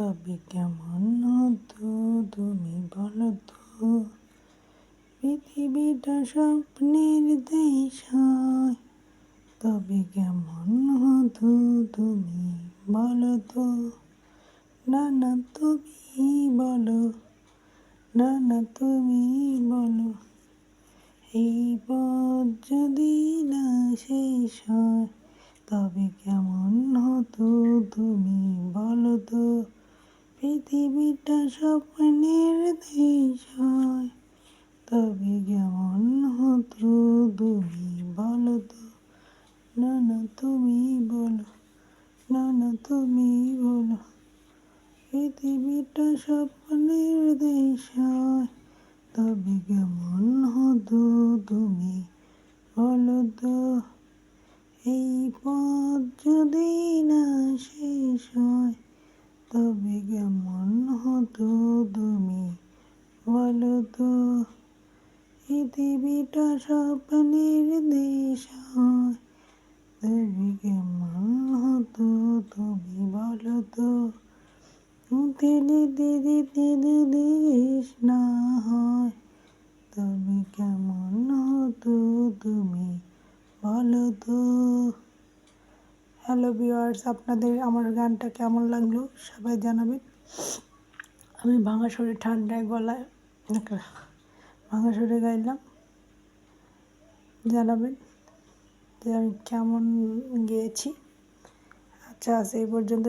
তবে কেমন হতো তুমি বলো তো, পৃথিবীটা স্বপ্নের দেশ হয়। তবে কেমন হতো তুমি বলো তো, না না তুমি বলো, না না তুমি বলো। এই পথ যদি না শেষ হয়, তবে কেমন হতো তুমি বলো তো, পৃথিবীটা স্বপ্নের দেশ হয়। তবে কেমন হতো তুমি বলো তো, না না তুমি বলো, না না তুমি বলো। পৃথিবীটা স্বপ্নের দেশ হয়। তবে কেমন হতো তুমি বলো তো, এই পথ যদি না শেষ হয়, তবে কেমন হতো তুমি বলো তো, পৃথিবীটা স্বপ্নের দেশ হয়। তবে কেমন হতো তুমি বলো তো, দিতে দিতে দেশ না হয়। তবে কেমন হতো তুমি বলো তো। হ্যালো ভিউয়ার্স, আপনাদের আমার গানটা কেমন লাগলো সবাই জানাবেন। আমি ভাঙা সুরে ঠান্ডায় গলায় ভাঙা সুরে গাইলাম, জানাবেন যে আমি কেমন গেয়েছি। আচ্ছা, আজ এই পর্যন্ত।